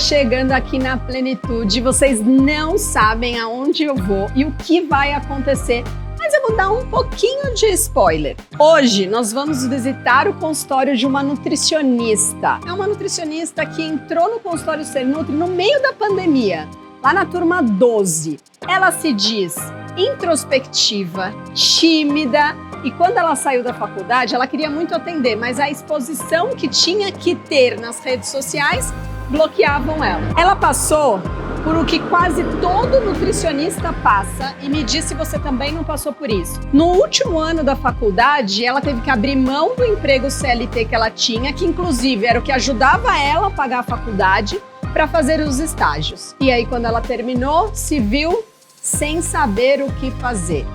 chegando aqui na Plenitude, vocês não sabem aonde eu vou e o que vai acontecer, mas eu vou dar um pouquinho de spoiler. Hoje nós vamos visitar o consultório de uma nutricionista. É uma nutricionista que entrou no consultório Ser Nutri no meio da pandemia, lá na turma 12. Ela se diz introspectiva, tímida, e quando ela saiu da faculdade, ela queria muito atender, mas a exposição que tinha que ter nas redes sociais bloqueavam ela. Ela passou por o que quase todo nutricionista passa e me diz se você também não passou por isso. No último ano da faculdade, ela teve que abrir mão do emprego CLT que ela tinha, que inclusive era o que ajudava ela a pagar a faculdade, para fazer os estágios. E aí, quando ela terminou, se viu sem saber o que fazer.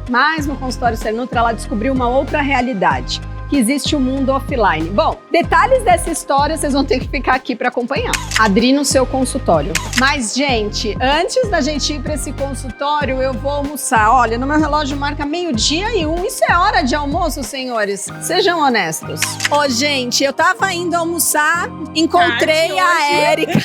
Mas no consultório Ser Nutri, ela descobriu uma outra realidade, que existe o mundo offline. Bom, detalhes dessa história vocês vão ter que ficar aqui para acompanhar. Adri no seu consultório. Mas, gente, antes da gente ir para esse consultório, eu vou almoçar. Olha, no meu relógio marca 12:01. Isso é hora de almoço, senhores? Sejam honestos. Ô, gente, eu tava indo almoçar, encontrei a Érica.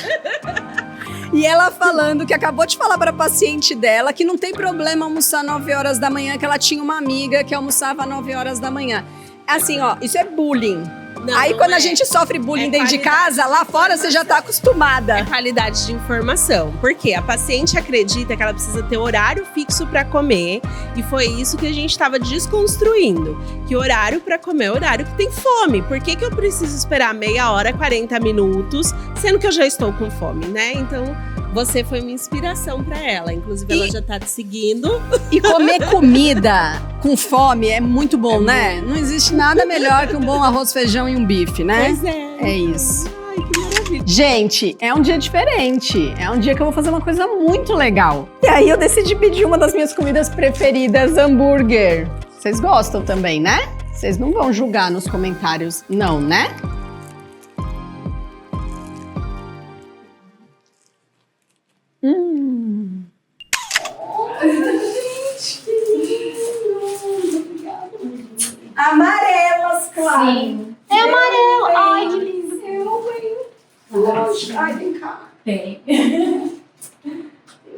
E ela falando que acabou de falar para a paciente dela que não tem problema almoçar 9 horas da manhã, que ela tinha uma amiga que almoçava 9 horas da manhã. Assim, ó, isso é bullying. Não, aí quando a gente sofre bullying dentro de casa, lá fora você já tá acostumada. É qualidade de informação. Porque a paciente acredita que ela precisa ter horário fixo para comer. E foi isso que a gente estava desconstruindo. Que horário para comer é horário que tem fome. Por que eu preciso esperar meia hora, 40 minutos, sendo que eu já estou com fome, né? Então, você foi uma inspiração para ela. Inclusive, ela já tá te seguindo. E comer comida com fome é muito bom, né? Não existe nada melhor que um bom arroz, feijão e um bife, né? Pois é. É isso. Ai, que maravilha. Gente, é um dia diferente. É um dia que eu vou fazer uma coisa muito legal. E aí eu decidi pedir uma das minhas comidas preferidas, hambúrguer. Vocês gostam também, né? Vocês não vão julgar nos comentários, não, né? Amarelas, claro. Sim. É amarelo. Ai, que lindo. Ai, tem cara. Tem. Tem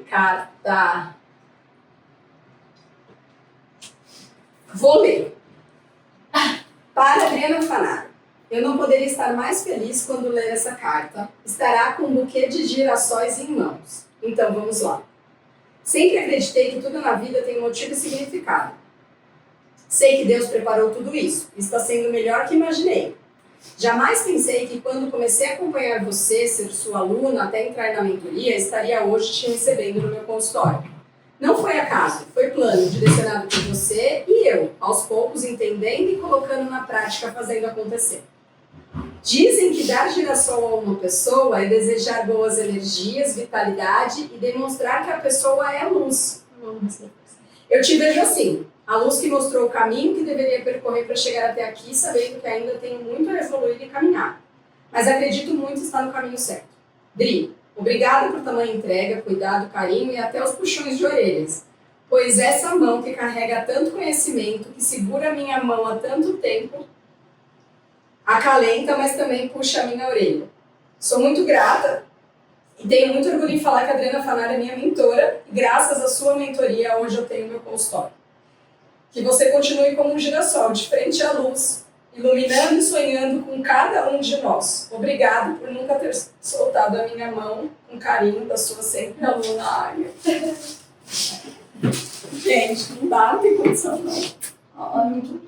cara, tá. Vou ler. Para Adriana Fanaro. Eu não poderia estar mais feliz quando ler essa carta. Estará com um buquê de girassóis em mãos. Então, vamos lá. Sempre acreditei que tudo na vida tem um motivo e significado. Sei que Deus preparou tudo isso. Está sendo melhor que imaginei. Jamais pensei que quando comecei a acompanhar você, ser sua aluna, até entrar na mentoria, estaria hoje te recebendo no meu consultório. Não foi acaso, foi plano, direcionado por você e eu, aos poucos entendendo e colocando na prática, fazendo acontecer. Dizem que dar girassol a uma pessoa é desejar boas energias, vitalidade e demonstrar que a pessoa é luz. Eu te vejo assim, a luz que mostrou o caminho que deveria percorrer para chegar até aqui, sabendo que ainda tenho muito a evoluir e caminhar. Mas acredito muito estar no caminho certo. Dri, obrigada por tamanha entrega, cuidado, carinho e até os puxões de orelhas. Pois essa mão que carrega tanto conhecimento, que segura a minha mão há tanto tempo, acalenta, mas também puxa a minha orelha. Sou muito grata e tenho muito orgulho em falar que a Adriana Fanaro é minha mentora e graças à sua mentoria hoje eu tenho meu consultório. Que você continue como um girassol, de frente à luz, iluminando e sonhando com cada um de nós. Obrigado por nunca ter soltado a minha mão com carinho da sua sempre aluna Águia. Gente, não dá, não tem condição não. Ai, muito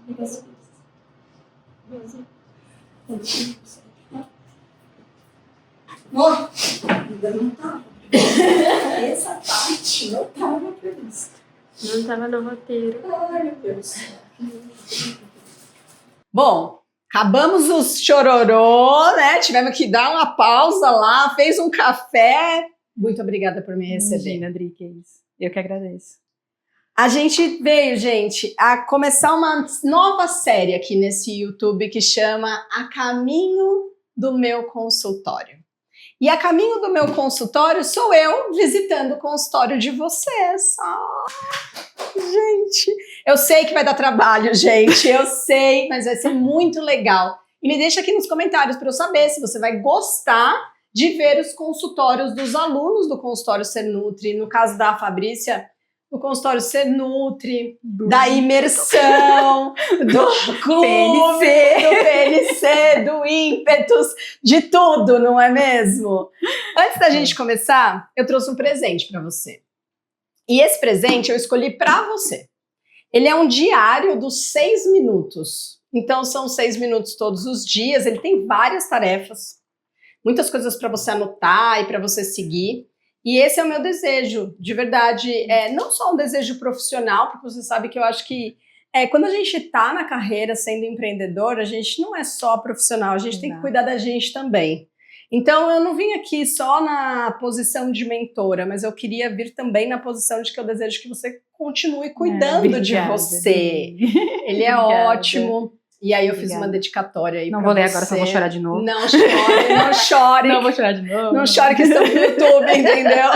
obrigada. Ainda não estava. Essa parte não estava prevista. Não estava no roteiro. Ai, meu Deus. Bom, acabamos o chororô, né? Tivemos que dar uma pausa lá, fez um café. Muito obrigada por me receber. Imagina, Adri, que é isso. Eu que agradeço. A gente veio, gente, a começar uma nova série aqui nesse YouTube que chama A Caminho do Meu Consultório. E a caminho do meu consultório sou eu visitando o consultório de vocês. Gente, eu sei que vai dar trabalho, gente, eu sei, mas vai ser muito legal. E me deixa aqui nos comentários para eu saber se você vai gostar de ver os consultórios dos alunos do consultório Ser Nutri, no caso da Fabrícia, do consultório Ser Nutri, da imersão, do clube, do PNC, do ímpetus, de tudo, não é mesmo? Antes da gente começar, eu trouxe um presente para você. E esse presente eu escolhi para você. Ele é um diário dos 6 minutos. Então são 6 minutos todos os dias, ele tem várias tarefas, muitas coisas para você anotar e para você seguir. E esse é o meu desejo, de verdade, não só um desejo profissional, porque você sabe que eu acho que quando a gente está na carreira sendo empreendedor, a gente não é só profissional, a gente tem que cuidar da gente também. Então eu não vim aqui só na posição de mentora, mas eu queria vir também na posição de que eu desejo que você continue cuidando de você. Ele é ótimo. E aí eu fiz uma dedicatória aí. Não vou ler agora, só vou chorar de novo. Não chore, não chore. Não vou chorar de novo. Não chore que estamos no YouTube, entendeu?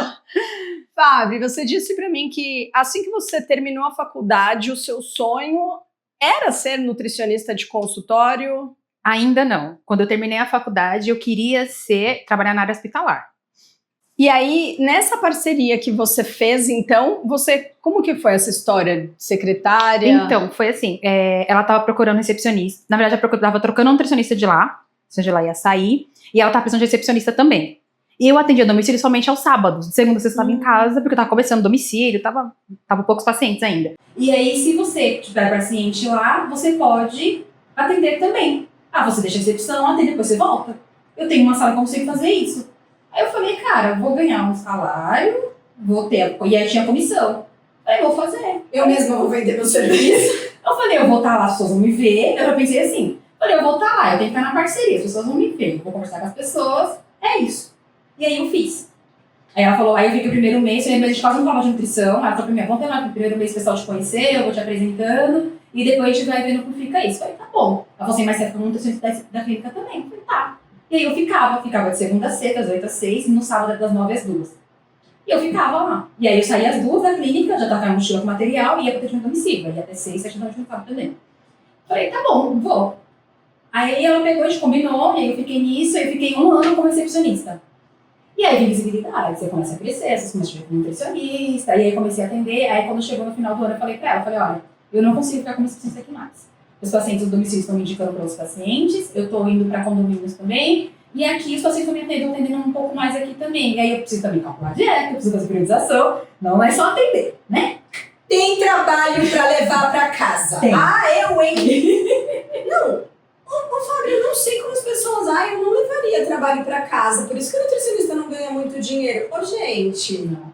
Fábio, você disse pra mim que assim que você terminou a faculdade, o seu sonho era ser nutricionista de consultório? Ainda não. Quando eu terminei a faculdade, eu queria trabalhar na área hospitalar. E aí, nessa parceria que você fez, então, como que foi essa história? Secretária? Então, foi assim, ela estava procurando recepcionista, na verdade, ela estava trocando um nutricionista de lá, ou seja, ela ia sair, e ela estava precisando de recepcionista também. E eu atendia domicílio somente aos sábados, de segunda a sexta eu estava em casa, porque eu estava começando domicílio, tava poucos pacientes ainda. E aí, se você tiver paciente lá, você pode atender também. Você deixa a recepção, atende, depois você volta. Eu tenho uma sala que eu consigo fazer isso. Aí eu falei, cara, eu vou ganhar um salário, e aí tinha comissão. Aí eu vou fazer. Eu mesma vou vender meu serviço. Eu falei, eu vou estar lá, as pessoas vão me ver. Eu já pensei assim, eu vou estar lá, eu tenho que estar na parceria, as pessoas vão me ver, eu vou conversar com as pessoas, é isso. E aí eu fiz. Aí ela falou, aí eu vi que o primeiro mês, a gente quase não falava de nutrição, ela falou, primeiro, vamos ter lá o primeiro mês o pessoal te conhecer, eu vou te apresentando, e depois a gente vai vendo como fica isso. Eu falei, tá bom. Ela falou assim, mas você fica com nutricionista da clínica também? Eu falei, tá. E aí eu ficava de segunda a sexta, das 8 às 6, e no sábado das 9 às 2. E eu ficava lá. E aí eu saía às 2 da clínica, já tava com a mochila com material, e ia pro atendimento domicílio. Ia até 6, 7 da noite no sábado também. Falei, tá bom, vou. Aí ela pegou, a gente combinou, e aí eu fiquei nisso, aí eu fiquei 1 ano como recepcionista. E aí vem visibilidade, você começa a crescer, você começa a ver como nutricionista, e aí comecei a atender, aí quando chegou no final do ano eu falei pra ela, olha, eu não consigo ficar como recepcionista aqui mais. Os pacientes do domicílio estão me indicando para os pacientes, eu estou indo para condomínios também, e aqui os pacientes estão me atendendo um pouco mais aqui também. E aí eu preciso também calcular dieta, eu preciso fazer priorização, não é só atender, né? Tem trabalho para levar para casa. Tem. Eu, hein? Não. Fábio, eu não sei como as pessoas... eu não levaria trabalho para casa, por isso que o nutricionista não ganha muito dinheiro. Gente... Não.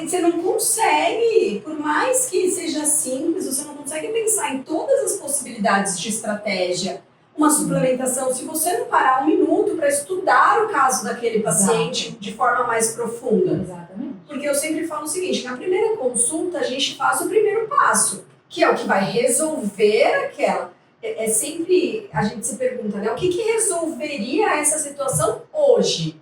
Você não consegue, por mais que seja simples, você não consegue pensar em todas as possibilidades de estratégia. Uma suplementação, se você não parar 1 minuto para estudar o caso daquele paciente de forma mais profunda. Exatamente. Porque eu sempre falo o seguinte, na primeira consulta a gente faz o primeiro passo, que é o que vai resolver aquela... sempre, a gente se pergunta, né, o que resolveria essa situação hoje?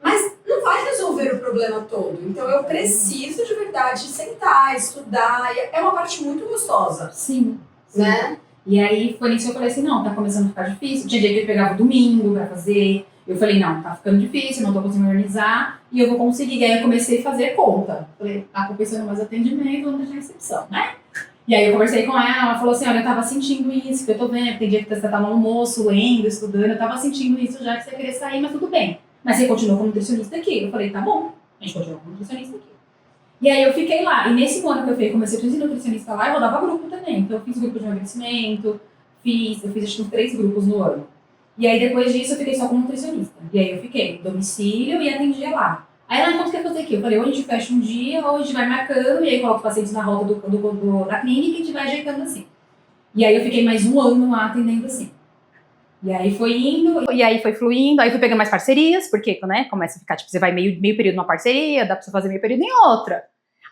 Mas não vai resolver o problema todo. Então eu preciso de verdade sentar, estudar. É uma parte muito gostosa. Sim. Né? E aí foi nisso que eu falei assim, não, tá começando a ficar difícil. Tinha dia que eu pegava domingo pra fazer. Eu falei, não, tá ficando difícil, não tô conseguindo organizar. E eu vou conseguir. E aí eu comecei a fazer conta. Falei, tá compensando mais atendimento, vamos deixar recepção, né? E aí eu conversei com ela falou assim, olha, eu tava sentindo isso, que eu tô vendo. Tem dia que você tá no almoço, lendo, estudando. Eu tava sentindo isso já, que você queria sair, mas tudo bem. Mas você continuou como nutricionista aqui. Eu falei, tá bom, a gente continua como nutricionista aqui. E aí eu fiquei lá. E nesse ano que eu fiquei como recepcionista e nutricionista lá, eu rodava grupo também. Então eu fiz grupo de emagrecimento, eu fiz acho que uns 3 grupos no ano. E aí depois disso eu fiquei só como nutricionista. E aí eu fiquei domicílio e atendia lá. Aí ela, quanto quer fazer aqui? Eu falei, ou a gente fecha um dia, ou a gente vai marcando, e aí coloca os pacientes na rota da clínica e a gente vai ajeitando assim. E aí eu fiquei mais 1 ano lá atendendo assim. E aí foi indo, e aí foi fluindo, aí fui pegando mais parcerias, porque, né, começa a ficar, tipo, você vai meio período numa parceria, dá pra você fazer meio período em outra.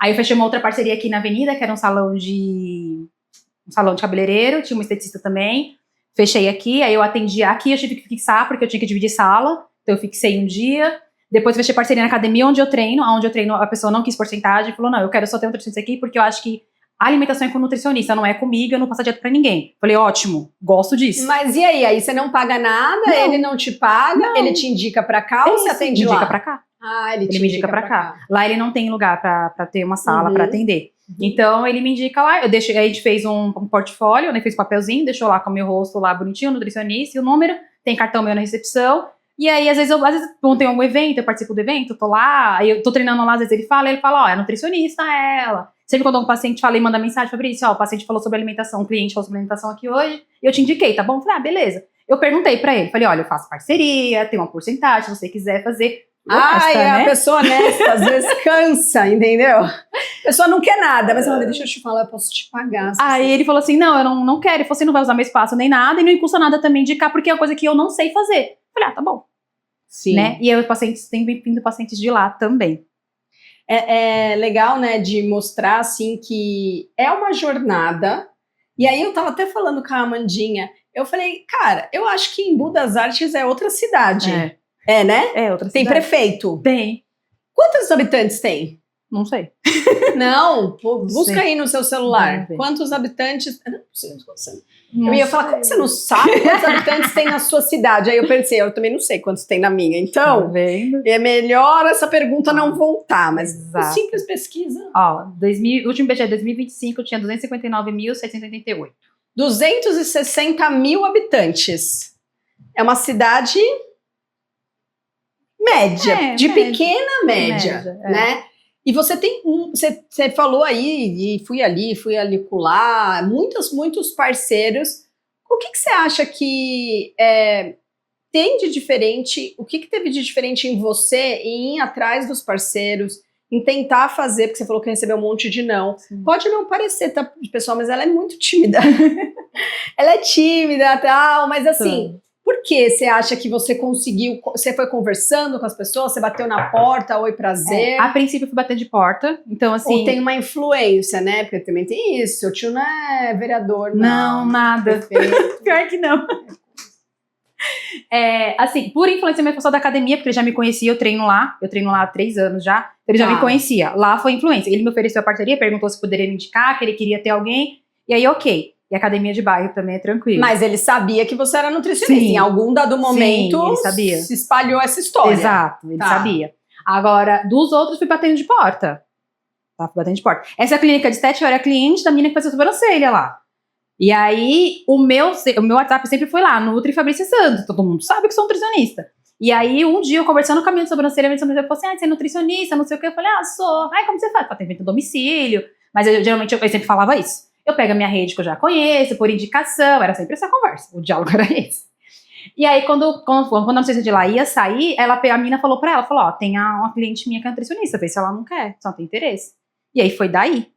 Aí eu fechei uma outra parceria aqui na Avenida, que era um salão de cabeleireiro, tinha uma esteticista também, fechei aqui, aí eu atendia aqui, eu tive que fixar, porque eu tinha que dividir sala, então eu fixei um dia, depois fechei parceria na academia onde eu treino, a pessoa não quis porcentagem, falou, não, eu quero só ter um nutricionista aqui, porque eu acho que a alimentação é com nutricionista, não é comigo, eu não passo dieta pra ninguém. Falei, ótimo, gosto disso. Mas e aí? Aí você não paga nada, Não. ele não te paga, Não. ele te indica pra cá ou você Isso, atende me lá? indica pra cá. Ah, ele te Ele me indica pra cá. Lá ele não tem lugar pra ter uma sala pra atender. Então ele me indica lá, a gente fez um portfólio, né, fez um papelzinho, deixou lá com o meu rosto lá bonitinho, nutricionista e o número, tem cartão meu na recepção. E aí, às vezes, quando tem algum evento, eu participo do evento, tô lá, aí eu tô treinando lá, às vezes ele fala, ó, é nutricionista ela. Sempre quando um paciente fala e manda mensagem, Fabrício, ó, o paciente falou sobre alimentação, um cliente falou sobre alimentação aqui hoje, e eu te indiquei, tá bom? Eu falei, beleza. Eu perguntei pra ele, falei, olha, eu faço parceria, tem uma porcentagem, se você quiser fazer. Ai, honesta, a né? pessoa honesta, às vezes cansa, entendeu? A pessoa não quer nada, mas ela fala, deixa eu te falar, eu posso te pagar. Aí ele falou assim, não, eu não quero, ele falou, você não vai usar meu espaço nem nada, e não custa nada também indicar, porque é uma coisa que eu não sei fazer. Eu falei, tá bom. Sim. Né? E eu, pacientes, tem vindo pacientes de lá também. É legal, né, de mostrar, assim, que é uma jornada. E aí eu tava até falando com a Amandinha, eu falei, cara, eu acho que Embu das Artes é outra cidade. É, né? É outra Tem cidade. prefeito. Tem. Quantos habitantes tem? Não sei. Não, pô, busca aí no seu celular. Vamos ver. Quantos habitantes... Eu não sei, não sei. Não Eu ia sei. falar, como você não sabe quantos habitantes tem na sua cidade? Aí eu pensei, eu também não sei quantos tem na minha. Tá Então, vendo? é melhor essa pergunta não voltar. Mas Exato. simples pesquisa. Ó, o último IBGE de 2025 tinha 259.788. 260 mil habitantes. É uma cidade média, de média. pequena média, Média, é. né? E você tem você falou aí, e fui ali colar, muitos parceiros. O que você acha que tem de diferente? O que teve de diferente em você em ir atrás dos parceiros, em tentar fazer, porque você falou que recebeu um monte de não. Sim. Pode não parecer, tá, pessoal, mas ela é muito tímida. Ela é tímida, tal, mas assim, por que você acha que você conseguiu? Você foi conversando com as pessoas, você bateu na porta, oi, prazer. A princípio eu fui bater de porta, então assim... Ou tem uma influência, né? Porque também tem isso. Seu tio não é vereador, Não, nada. Perfeito. Pior que não. Assim, por influência minha pessoal da academia, porque ele já me conhecia, eu treino lá há 3 anos já, ele já me conhecia, lá foi influência, ele me ofereceu a parceria, perguntou se poderia me indicar, que ele queria ter alguém, e aí ok, e a academia de bairro também é tranquilo. Mas ele sabia que você era nutricionista, Sim. em algum dado momento Sim, ele sabia. se espalhou essa história. Exato, ele Tá. sabia. Agora, dos outros fui batendo de porta. Tá, fui batendo de porta. Essa clínica de estética, eu era cliente da menina que fazia sobrancelha lá. E aí, o meu WhatsApp sempre foi lá, Nutri Fabrício Santos. Todo mundo sabe que sou nutricionista. E aí, um dia, eu conversando com a minha sobrancelha, falou assim, você é nutricionista, não sei o que. Eu falei, sou. Aí, como você faz? Tem evento domicílio. Mas geralmente, eu sempre falava isso. Eu pego a minha rede que eu já conheço, por indicação. Era sempre essa conversa. O diálogo era esse. E aí, quando a nutricionista de lá ia sair, a menina falou pra ela, falou, tem uma cliente minha que é nutricionista, vê se ela não quer, se ela tem interesse. E aí, foi daí.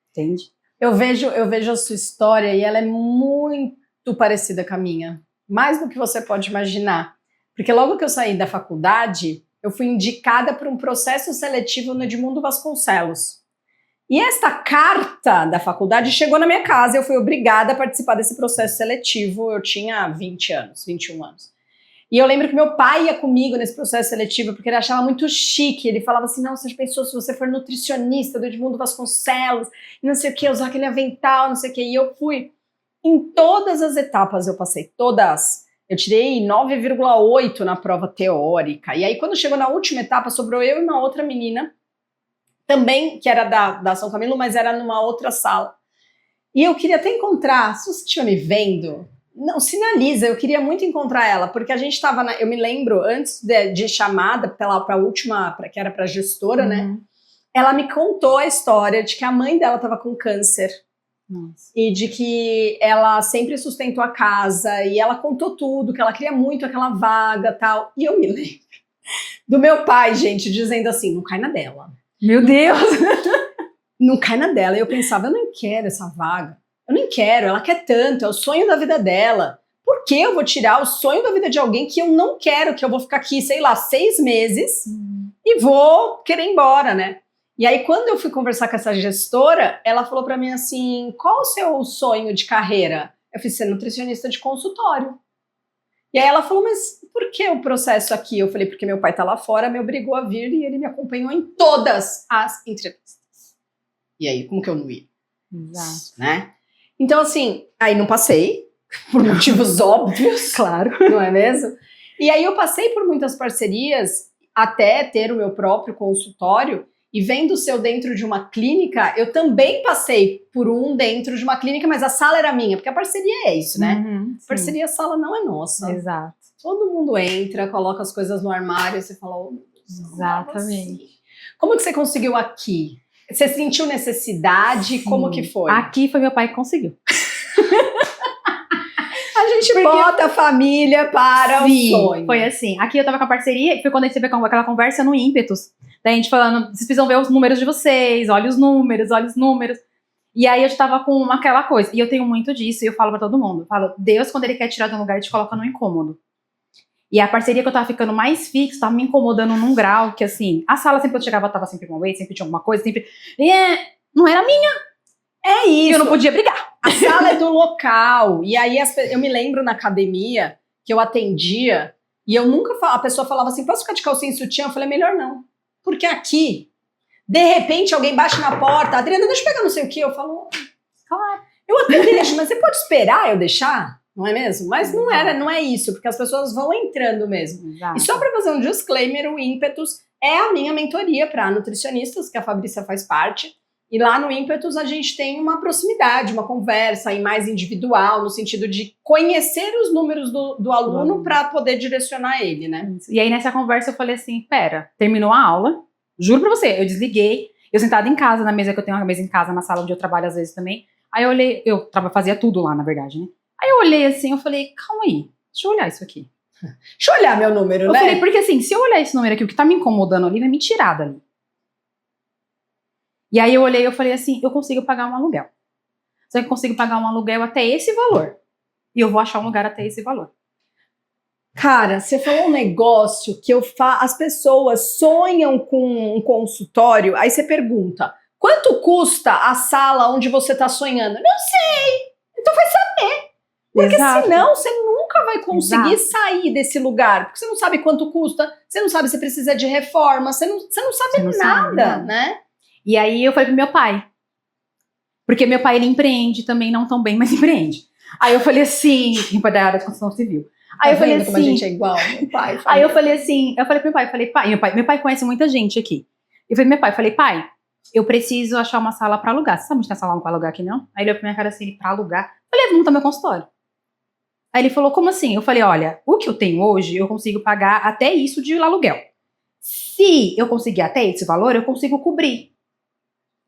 Entende? Eu vejo a sua história e ela é muito parecida com a minha. Mais do que você pode imaginar. Porque logo que eu saí da faculdade, eu fui indicada para um processo seletivo no Edmundo Vasconcelos. E esta carta da faculdade chegou na minha casa e eu fui obrigada a participar desse processo seletivo. Eu tinha 21 anos. E eu lembro que meu pai ia comigo nesse processo seletivo porque ele achava muito chique. Ele falava assim, não, você já pensou se você for nutricionista do Edmundo Vasconcelos, não sei o que, usar aquele avental, não sei o que. E eu fui. Em todas as etapas eu passei, todas. Eu tirei 9,8 na prova teórica. E aí quando chegou na última etapa, sobrou eu e uma outra menina, também, que era da São Camilo, mas era numa outra sala. E eu queria até encontrar, se você estiver me vendo... Não, sinaliza, eu queria muito encontrar ela, porque a gente estava, eu me lembro, antes de chamada para a última, que era para gestora, né? Ela me contou a história de que a mãe dela estava com câncer. Nossa. E de que ela sempre sustentou a casa, e ela contou tudo, que ela queria muito aquela vaga e tal. E eu me lembro do meu pai, gente, dizendo assim, não cai na dela. Meu Deus! Não cai na dela. E eu pensava, eu não quero essa vaga. Eu nem quero, ela quer tanto, é o sonho da vida dela. Por que eu vou tirar o sonho da vida de alguém que eu não quero, que eu vou ficar aqui, sei lá, 6 meses e vou querer ir embora, né? E aí, quando eu fui conversar com essa gestora, ela falou pra mim assim, qual o seu sonho de carreira? Eu fiz ser nutricionista de consultório. E aí ela falou, mas por que o processo aqui? Eu falei, porque meu pai tá lá fora, me obrigou a vir e ele me acompanhou em todas as entrevistas. E aí, como que eu não ia? Exato. né? Então, assim, aí não passei, por motivos óbvios, Claro. não é mesmo? E aí eu passei por muitas parcerias até ter o meu próprio consultório, e vendo o seu dentro de uma clínica, eu também passei por um dentro de uma clínica, mas a sala era minha, porque a parceria é isso, né? Uhum, sim. Parceria, a sala não é nossa. Exato. Todo mundo entra, coloca as coisas no armário, e você fala, oh, meu Deus, como Exatamente. assim? Como que você conseguiu aqui? Você sentiu necessidade? Como que foi? Aqui foi meu pai que conseguiu. A gente bota a família para Sim, o sonho. foi assim. Aqui eu tava com a parceria e foi quando a gente teve aquela conversa no Ímpetus. Daí a gente falando, vocês precisam ver os números de vocês, olha os números, olha os números. E aí eu já tava com aquela coisa. E eu tenho muito disso e eu falo pra todo mundo. Eu falo, Deus, quando ele quer tirar de um lugar, ele te coloca no incômodo. E a parceria que eu tava ficando mais fixa, tava me incomodando num grau que, assim, a sala sempre eu chegava, tava sempre com wait, sempre tinha alguma coisa, sempre... não era minha. É E isso. eu não podia brigar. A sala é do local. E aí eu me lembro na academia que eu atendia e eu nunca a pessoa falava assim, posso ficar de calcinha e sutiã? Eu falei, melhor não. Porque aqui, de repente, alguém bate na porta, Adriana, deixa eu pegar não sei o que. Eu falo, Claro. eu até deixo, mas você pode esperar eu deixar? Não é mesmo? Mas não é isso, porque as pessoas vão entrando mesmo. Exato. E só para fazer um disclaimer, o Ímpetus é a minha mentoria para nutricionistas, que a Fabrícia faz parte. E lá no Ímpetus a gente tem uma proximidade, uma conversa aí mais individual, no sentido de conhecer os números do aluno para poder direcionar ele, né? E aí nessa conversa eu falei assim, pera, terminou a aula, juro pra você, eu desliguei, eu sentada em casa, na mesa, que eu tenho uma mesa em casa, na sala onde eu trabalho às vezes também, aí eu olhei, fazia tudo lá, na verdade, né? Aí eu olhei assim, eu falei, calma aí, deixa eu olhar isso aqui. Deixa eu olhar meu número, Eu né? falei, porque assim, se eu olhar esse número aqui, o que tá me incomodando ali vai me tirar dali. E aí eu olhei e eu falei assim, eu consigo pagar um aluguel. Só que eu consigo pagar um aluguel até esse valor. E eu vou achar um lugar até esse valor. Cara, você falou um negócio que as pessoas sonham com um consultório, aí você pergunta, quanto custa a sala onde você tá sonhando? Não sei! Então vai saber. Porque Exato. senão você nunca vai conseguir Exato. sair desse lugar. Porque você não sabe quanto custa, você não sabe se precisa de reforma, você não sabe Você não nada, sabe nada. né? E aí eu falei pro meu pai. Porque meu pai, ele empreende também, não tão bem, mas empreende. Aí eu falei assim, meu pai da área de construção civil. Aí eu falei vendo como a assim, gente é igual, meu pai. aí eu falei assim, eu falei pro meu pai, meu pai conhece muita gente aqui. Eu falei, meu pai, pai, eu preciso achar uma sala pra alugar. Você sabe onde tem sala pra alugar aqui, não? Aí ele olhou pra minha cara assim, pra alugar. Eu falei, vou montar meu consultório. Aí ele falou, como assim? Eu falei, olha, o que eu tenho hoje, eu consigo pagar até isso de aluguel. Se eu conseguir até esse valor, eu consigo cobrir.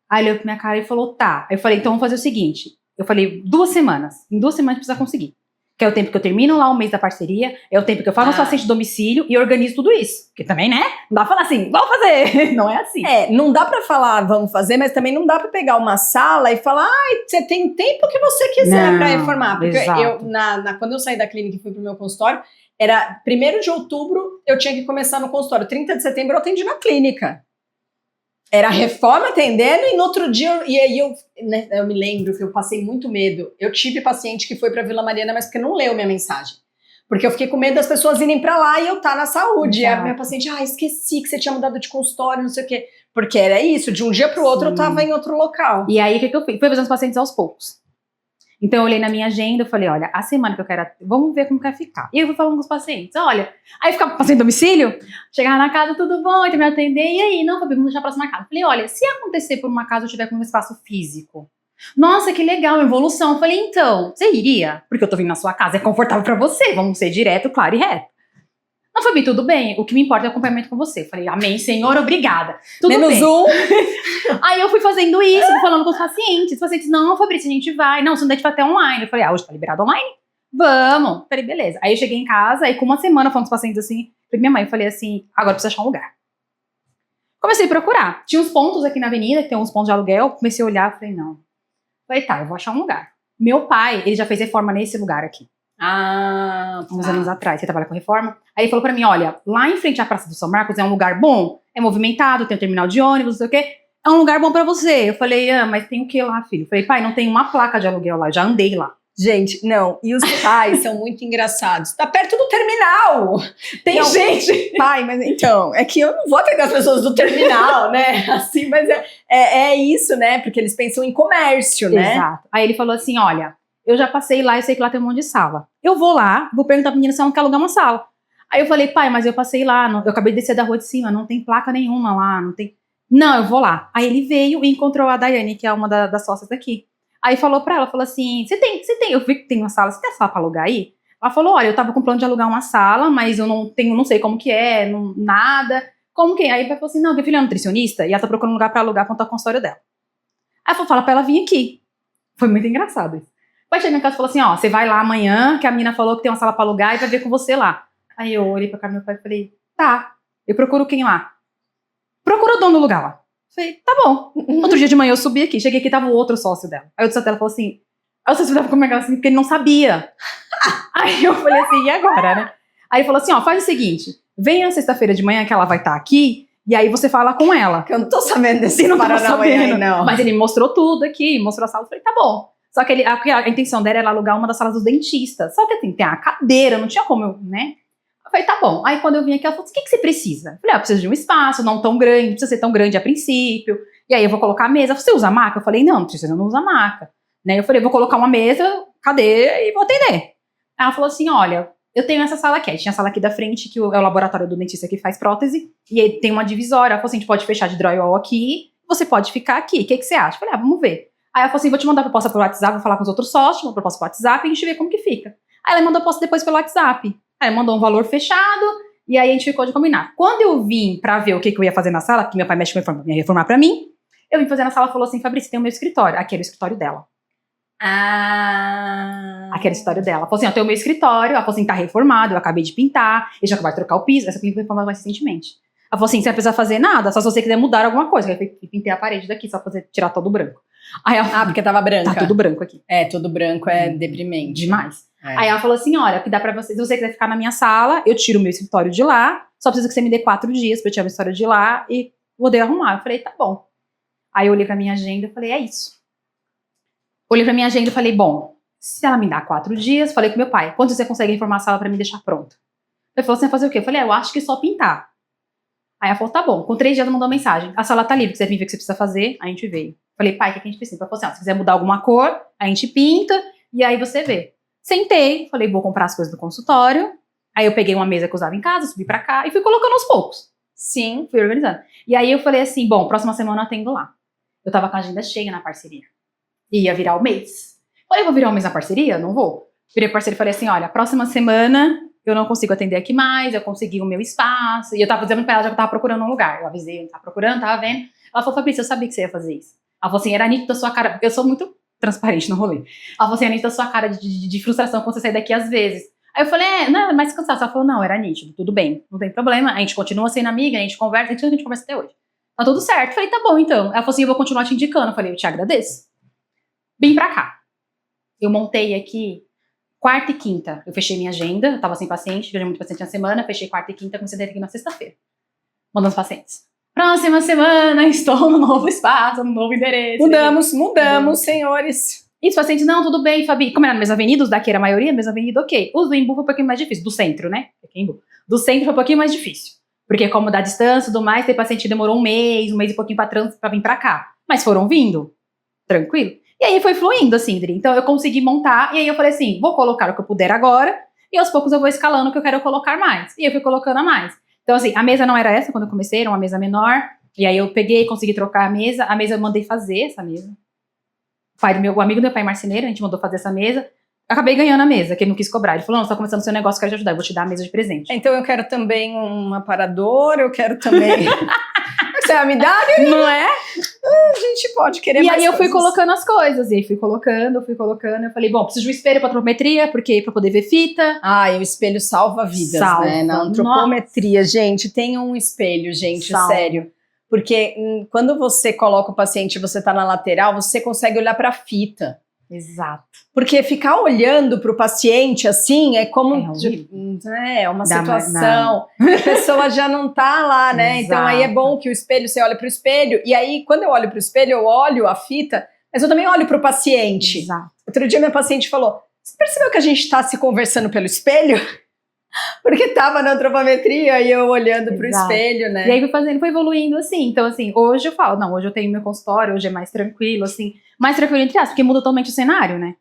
Aí ele olhou pra minha cara e falou, tá. Aí eu falei, então vamos fazer o seguinte. Eu falei, 2 semanas. Em 2 semanas precisa conseguir. Que é o tempo que eu termino lá o mês da parceria, é o tempo que eu faço um paciente de domicílio e organizo tudo isso. Porque também, né? Não dá pra falar assim, vamos fazer. Não é assim. É, não dá pra falar vamos fazer, mas também não dá pra pegar uma sala e falar, você tem o tempo que você quiser Não, pra reformar. Porque exato. eu, quando eu saí da clínica e fui pro meu consultório, era 1º de outubro, eu tinha que começar no consultório. 30 de setembro eu atendi na clínica. Era reforma atendendo e no outro dia, e aí eu me lembro que eu passei muito medo. Eu tive paciente que foi pra Vila Mariana, mas porque não leu minha mensagem. Porque eu fiquei com medo das pessoas irem pra lá e eu tá na saúde. E a minha paciente, esqueci que você tinha mudado de consultório, não sei o quê. Porque era isso, de um dia pro outro eu tava em outro local. E aí, o que eu fiz? Fui fazendo os pacientes aos poucos. Então, eu olhei na minha agenda, eu falei, olha, a semana que eu quero, vamos ver como vai ficar. E eu fui falando com os pacientes, olha, aí ficava paciente domicílio, chegava na casa, tudo bom, terminava de atender, e aí, não, Fabi, vamos deixar a próxima casa. Eu falei, olha, se acontecer por uma casa eu tiver com um espaço físico, nossa, que legal, evolução. Eu falei, então, você iria? Porque eu tô vindo na sua casa, é confortável pra você, vamos ser direto, claro e reto. Não, Fabi, tudo bem, o que me importa é o acompanhamento com você. Eu falei, amém, senhor, obrigada. Tudo Menos bem. um. Aí eu fui fazendo isso, fui falando com os pacientes. Os pacientes, não, Fabrício, a gente vai. Não, se não der, a gente vai até online. Eu falei, hoje tá liberado online? Vamos. Eu falei, beleza. Aí eu cheguei em casa, aí com uma semana falando com os pacientes assim, falei, minha mãe, eu falei assim, agora precisa achar um lugar. Comecei a procurar. Tinha uns pontos aqui na avenida, que tem uns pontos de aluguel. Comecei a olhar, falei, não. Falei, tá, eu vou achar um lugar. Meu pai, ele já fez reforma nesse lugar aqui. Uns anos atrás, você trabalha com reforma. Aí ele falou pra mim, olha, lá em frente à Praça do São Marcos é um lugar bom, é movimentado, tem um terminal de ônibus, não sei o quê. É um lugar bom pra você. Eu falei, mas tem o que lá, filho? Eu falei, pai, não tem uma placa de aluguel lá, eu já andei lá. Gente, não. E os pais são muito engraçados. Tá perto do terminal. Tem Não, gente. Pai, mas então, é que eu não vou atender as pessoas do terminal, né? Assim, mas é isso, né? Porque eles pensam em comércio, né? Exato. Aí ele falou assim, olha, eu já passei lá, eu sei que lá tem um monte de sala. Eu vou lá, vou perguntar pra menina se ela não quer alugar uma sala. Aí eu falei, pai, mas eu passei lá, eu acabei de descer da rua de cima, não tem placa nenhuma lá, não tem... Não, eu vou lá. Aí ele veio e encontrou a Daiane, que é uma das sócias daqui. Aí falou pra ela, falou assim, você tem, eu vi que tem uma sala, você tem sala pra alugar aí? Ela falou, olha, eu tava com plano de alugar uma sala, mas eu não sei como que é, nada, como que é? Aí ele falou assim, não, minha filha é nutricionista, e ela tá procurando um lugar pra alugar pra montar o consultório dela. Aí eu falei, fala pra ela vir aqui. Foi muito engraçado isso. Aí chegou em casa e falou assim, ó, você vai lá amanhã, que a menina falou que tem uma sala pra alugar e vai ver com você lá. Aí eu olhei pra cara do meu pai e falei, tá, eu procuro quem lá? Procura o dono do lugar lá. Falei, tá bom. Outro dia de manhã eu subi aqui, cheguei aqui, tava o outro sócio dela. Aí o outro sócio dela falou assim, aí o sócio dela ficou com assim, porque ele não sabia. Aí eu falei assim, e agora, né? Aí ele falou assim, ó, faz o seguinte, venha sexta-feira de manhã que ela vai estar aqui, e aí você fala com ela. Que eu não tô sabendo desse Não tava Paranauê aí, não. Mas ele me mostrou tudo aqui, mostrou a sala, eu falei, tá bom. Só que a intenção dela era alugar uma das salas dos dentistas. Só que assim, tem a cadeira, não tinha como eu, né? Eu falei, tá bom. Aí quando eu vim aqui, ela falou, o que você precisa? Eu falei, eu preciso de um espaço, não tão grande, não precisa ser tão grande a princípio. E aí eu vou colocar a mesa. Você usa maca? Eu falei, não precisa, eu não usa maca. Né? Eu falei, vou colocar uma mesa, cadeira e vou atender. Ela falou assim, olha, eu tenho essa sala aqui. Aí tinha a sala aqui da frente, que é o laboratório do dentista que faz prótese. E aí tem uma divisória. Ela falou assim, a gente pode fechar de drywall aqui, você pode ficar aqui. O que você acha? Eu falei, vamos ver. Aí ela falou assim, vou te mandar a proposta pelo WhatsApp, vou falar com os outros sócios, uma proposta pelo WhatsApp e a gente vê como que fica. Aí ela mandou a proposta depois pelo WhatsApp. Aí ela mandou um valor fechado e aí a gente ficou de combinar. Quando eu vim pra ver o que eu ia fazer na sala, porque meu pai mexe com reforma, ia reformar pra mim, eu vim fazer na sala e falou assim, Fabrício, tem o meu escritório. Aqui era o escritório dela. Aqui era o escritório dela. Ela falou assim, eu tenho o meu escritório, ela falou assim, tá reformado, eu acabei de pintar, eu já acabei de trocar o piso, essa clínica foi reformada mais recentemente. Ela falou assim, você não precisa fazer nada, só se você quiser mudar alguma coisa. Eu pintei a parede daqui, só pra fazer, tirar todo o branco. Aí ela, porque tava branca. tá tudo branco aqui. É, tudo branco é deprimente. Demais. É. Aí ela falou assim, olha, o que dá pra você, se você quiser ficar na minha sala, eu tiro o meu escritório de lá, só preciso que você me dê 4 dias pra eu tirar o meu escritório de lá e poder arrumar. Eu falei, tá bom. Aí eu olhei pra minha agenda e falei, é isso. Olhei pra minha agenda e falei, bom, se ela me dá 4 dias, falei com meu pai, quanto você consegue reformar a sala pra me deixar pronta? Ele falou, você vai fazer o quê? Eu falei, eu acho que só pintar. Aí ela falou, tá bom. Com 3 dias ela mandou uma mensagem. A sala tá livre, você vir ver o que você precisa fazer. Aí a gente veio. Falei, pai, o que a gente precisa? Ela falou assim, se quiser mudar alguma cor, a gente pinta e aí você vê. Sentei, falei, vou comprar as coisas do consultório. Aí eu peguei uma mesa que eu usava em casa, subi pra cá e fui colocando aos poucos. Sim, fui organizando. E aí eu falei assim, bom, próxima semana eu atendo lá. Eu tava com a agenda cheia na parceria. Ia virar o mês. Falei, vou virar o mês na parceria? Não vou. Virei parceria e falei assim, olha, próxima semana eu não consigo atender aqui mais, eu consegui o meu espaço. E eu tava dizendo pra ela já que eu tava procurando um lugar. Eu avisei, eu tava procurando, tava vendo. Ela falou, Fabrício, eu sabia que você ia fazer isso. Ela falou assim, era nítido da sua cara. Eu sou muito transparente no rolê. Ela falou assim, era nítido da sua cara de frustração quando você sair daqui às vezes. Aí eu falei, não, é mais cansado. Ela falou, não, era nítido, tudo bem, não tem problema. A gente continua sendo amiga, a gente conversa até hoje. Tá tudo certo. Eu falei, tá bom, então. Ela falou assim, eu vou continuar te indicando. Eu falei, eu te agradeço. Vim pra cá. Eu montei aqui quarta e quinta. Eu fechei minha agenda, eu tava sem paciente, vejo muito paciente na semana, fechei quarta e quinta, comecei a ter aqui na sexta-feira. Mandando os pacientes. Próxima semana, estou no novo espaço, no novo endereço. Mudamos, senhores. E os pacientes, não, tudo bem, Fabi. Como era na mesma avenida, os daqui era a maioria, mesma avenida, ok. Os do Embu foi um pouquinho mais difícil, do centro, né? Do centro foi um pouquinho mais difícil. Porque como dá distância e tudo mais, tem paciente que demorou um mês e pouquinho pra vir pra cá. Mas foram vindo, tranquilo. E aí foi fluindo, assim, Dri. Então eu consegui montar, e aí eu falei assim, vou colocar o que eu puder agora, e aos poucos eu vou escalando o que eu quero colocar mais. E eu fui colocando a mais. Então assim, a mesa não era essa quando eu comecei, era uma mesa menor, e aí eu peguei, consegui trocar a mesa eu mandei fazer essa mesa. O amigo do meu pai, marceneiro, a gente mandou fazer essa mesa. Acabei ganhando a mesa, que ele não quis cobrar. Ele falou, não, você tá começando o seu negócio, eu quero te ajudar, eu vou te dar a mesa de presente. Então eu quero também um aparador, eu quero também... Você vai me dar? Não é? A gente pode querer mais. E aí eu fui coisas. colocando as coisas, e aí fui colocando. Eu falei, bom, preciso de um espelho pra antropometria, porque pra poder ver fita. E o espelho salva vidas, Salva. né? Na antropometria, gente, tenha um espelho, gente, Salva. sério. Porque quando você coloca o paciente e você tá na lateral, você consegue olhar pra fita. Exato. Porque ficar olhando pro paciente assim é como é uma situação. A pessoa já não tá lá, né? Exato. Então aí é bom que o espelho, você olha pro espelho. E aí, quando eu olho pro espelho, eu olho a fita, mas eu também olho pro paciente. Exato. Outro dia minha paciente falou, você percebeu que a gente tá se conversando pelo espelho? Porque tava na antropometria e eu olhando pro Exato. espelho, né? E aí foi evoluindo assim. Então, assim, hoje eu falo, não, hoje eu tenho meu consultório, hoje é mais tranquilo, assim. Mais tranquilo entre aspas, porque muda totalmente o cenário, né?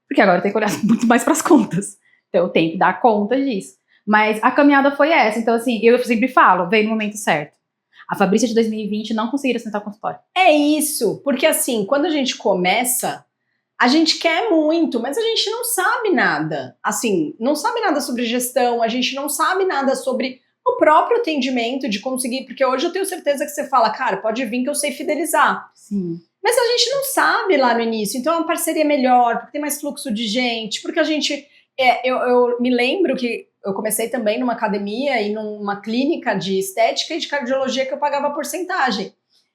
Porque agora eu tenho que olhar muito mais pras contas. Então eu tenho que dar conta disso. Mas a caminhada foi essa. Então, assim, eu sempre falo, veio no momento certo. A Fabrícia de 2020 não conseguiria sentar o consultório. É isso, porque assim, quando a gente começa, a gente quer muito, mas a gente não sabe nada. Assim, não sabe nada sobre gestão, a gente não sabe nada sobre o próprio atendimento, de conseguir, porque hoje eu tenho certeza que você fala, cara, pode vir que eu sei fidelizar. Sim. Mas a gente não sabe lá no início, então é uma parceria melhor, porque tem mais fluxo de gente, porque a gente... eu me lembro que eu comecei também numa academia e numa clínica de estética e de cardiologia que eu pagava porcentagem.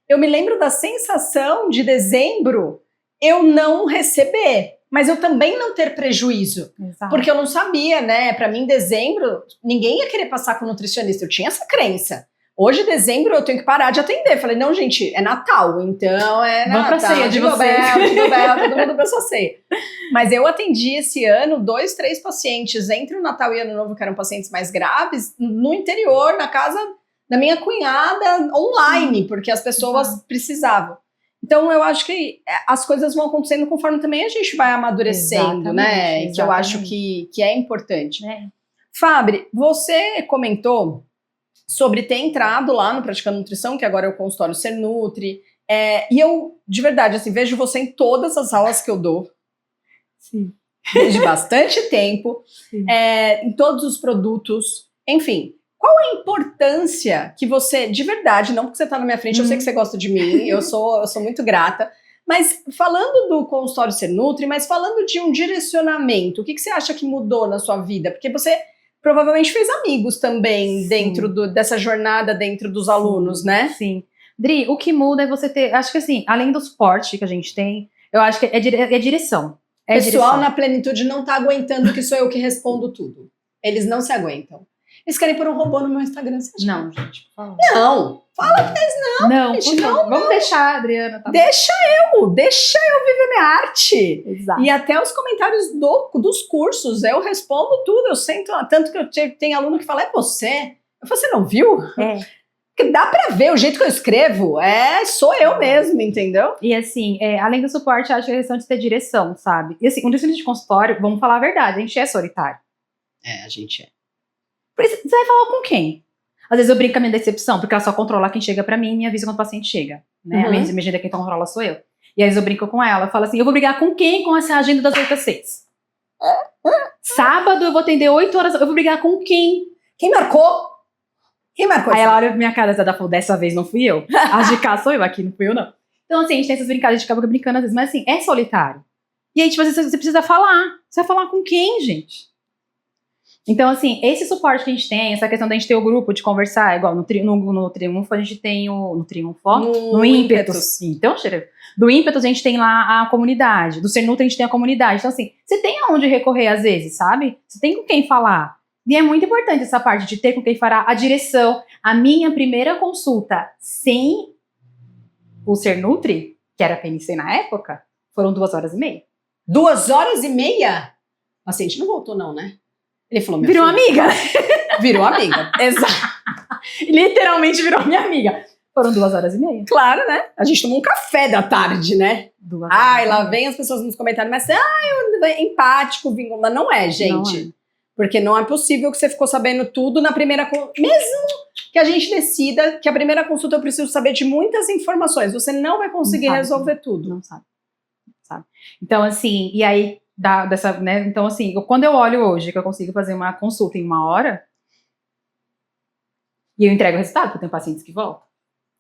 Eu me lembro da sensação de dezembro eu não receber, mas eu também não ter prejuízo, Exato. porque eu não sabia, né? Para mim, dezembro, ninguém ia querer passar com nutricionista, eu tinha essa crença. Hoje, dezembro, eu tenho que parar de atender. Falei, não, gente, é Natal, então é Vamos Natal. pra ceia de Jingle vocês. bell, jingle bell, todo mundo pra sua ceia. Mas eu atendi esse ano 2, 3 pacientes entre o Natal e Ano Novo, que eram pacientes mais graves, no interior, na casa da minha cunhada, online, porque as pessoas precisavam. Então, eu acho que as coisas vão acontecendo conforme também a gente vai amadurecendo, né? Exatamente, Que eu acho que é importante. Fabri, você comentou sobre ter entrado lá no Praticando Nutrição, que agora é o consultório Ser Nutri, e eu, de verdade, assim, vejo você em todas as aulas que eu dou. Sim. Desde bastante tempo, em todos os produtos, enfim. Qual a importância que você, de verdade, não porque você está na minha frente, eu sei que você gosta de mim, eu sou muito grata, mas falando do consultório Ser Nutri, mas falando de um direcionamento, o que você acha que mudou na sua vida? Porque você provavelmente fez amigos também dentro dessa jornada, dentro dos alunos, né? Sim. Dri, o que muda é você ter, acho que assim, além do suporte que a gente tem, eu acho que é direção. O pessoal direção. na plenitude não tá aguentando que sou eu que respondo tudo. Eles não se aguentam. Eles querem pôr um robô no meu Instagram, você acha? Não, gente, por favor. Não, Não, gente, por favor. Vamos deixar a Adriana. Tá? deixa eu viver minha arte. Exato. E até os comentários dos cursos, eu respondo tudo, eu sento, tanto que eu tenho aluno que fala, é você? Eu falo, você não viu? Porque dá pra ver o jeito que eu escrevo, sou eu mesmo, entendeu? E assim, além do suporte, acho que é questão de ter direção, sabe? E assim, um nutricionista de consultório, vamos falar a verdade, a gente é solitário. A gente é. Por isso, você vai falar com quem? Às vezes eu brinco com a minha decepção, porque ela só controla quem chega pra mim e me avisa quando o paciente chega. Né? A minha agenda quem controla sou eu. E às vezes eu brinco com ela, eu falo assim, eu vou brigar com quem com essa agenda das 8 às 6? Sábado eu vou atender 8 horas, eu vou brigar com quem? Quem marcou? Quem marcou? Aí ela olha pra minha cara, ela falou, dessa vez não fui eu. As de cá sou eu, aqui não fui eu não. Então assim, a gente tem essas brincadeiras, a gente acaba brincando às vezes, mas assim, é solitário. E aí, tipo, você precisa falar. Você vai falar com quem, gente? Então, assim, esse suporte que a gente tem, essa questão da gente ter o grupo de conversar, igual no Triunfo, a gente tem no Triunfo, no Ímpetus. Então, do Ímpetus a gente tem lá a comunidade, do Ser Nutri a gente tem a comunidade. Então, assim, você tem aonde recorrer às vezes, sabe? Você tem com quem falar. E é muito importante essa parte de ter com quem falar a direção. A minha primeira consulta sem o Ser Nutri, que era PNC na época, foram 2 horas e meia. 2 horas e meia? O paciente não voltou não, né? Ele falou, Virou amiga. Virou amiga, exato. Literalmente virou minha amiga. Foram 2 horas e meia. Claro, né? A gente tomou um café da tarde, né? 2 horas. Ai, lá vem as pessoas nos comentários, mas empático, mas não é, gente. Não é. Porque não é possível que você ficou sabendo tudo na primeira consulta. Mesmo que a gente decida que a primeira consulta eu preciso saber de muitas informações, você não vai conseguir resolver tudo. Não sabe. Então, assim, e aí, né? Então, assim, quando eu olho hoje que eu consigo fazer uma consulta em 1 hora, e eu entrego o resultado, porque eu tenho pacientes que voltam.